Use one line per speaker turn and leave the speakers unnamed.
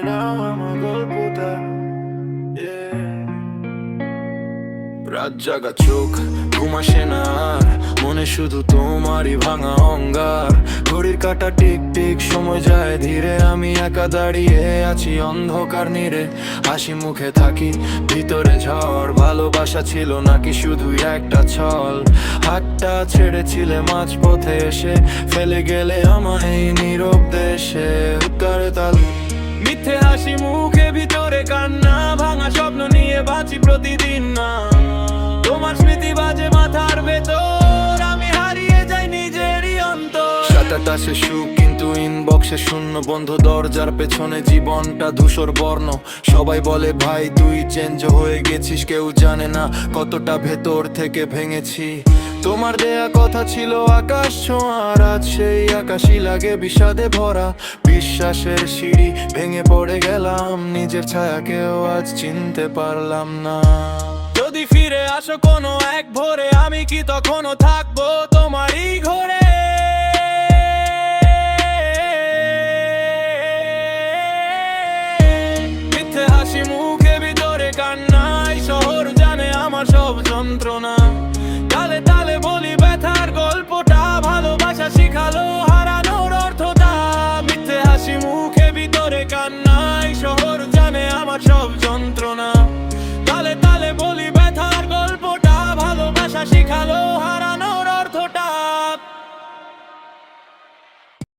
নাও আমার গল্পটা। রাত জাগা চোখ ঘুম আসে না আর, মনে শুধু তোমারই ভাঙা অঙ্গার। ঘড়ির কাঁটা টিক টিক, সময় যায় ধীরে, আমি একা দাঁড়িয়ে আছি অন্ধকার নীড়ে। হাসি মুখে থাকি, ভিতরে ঝড়। ভালোবাসা ছিল নাকি শুধু একটা ছল? হাতটা ছেড়েছিলে মাঝ পথে এসে, ফেলে গেলে আমায় এই নীরব দেশে। উত্তরে তাল মিথ্যে হাসি মুখে, ভিতরে কান্না, ভাঙা স্বপ্ন নিয়ে বাঁচি প্রতিদিন না। তোমার স্মৃতি বাজে মাথার ভেতর, আমি হারিয়ে যাই নিজেরই অন্তর। সাতটা সে সুখ কিন্তু ইনবক্সে শূন্য, বন্ধ দরজার পেছনে জীবনটা ধূসর বর্ণ। সবাই বলে ভাই তুই চেঞ্জ হয়ে গেছিস, কেউ জানে না কতটা ভেতর থেকে ভেঙেছি। তোমার দেয়া কথা ছিল আকাশ ছোঁয়ার, আজ সেই আকাশই লাগে বিষাদে ভরা। বিশ্বাসের সিঁড়ি ভেঙে পড়ে গেলাম, নিজের ছায়াকেও আজ চিনতে পারলাম না। যদি ফিরে আসো কোনো এক ভোরে, আমি কি তখনও থাকবো তোমারই ঘরে? মিথ্যে হাসি মুখে, ভিতরে কান্নাই, শহর জানে আমার সব যন্ত্রণা। তালে তালে বলি ব্যথার গল্পটা, ভালোবাসা শিখালো হারানোর অর্থটা। মিথ্যে হাসি মুখে, ভিতরে কান্নাই, শহর জানে আমার সব যন্ত্রণা। তালে তালে বলি ব্যথার গল্পটা, ভালোবাসা শিখালো হারানোর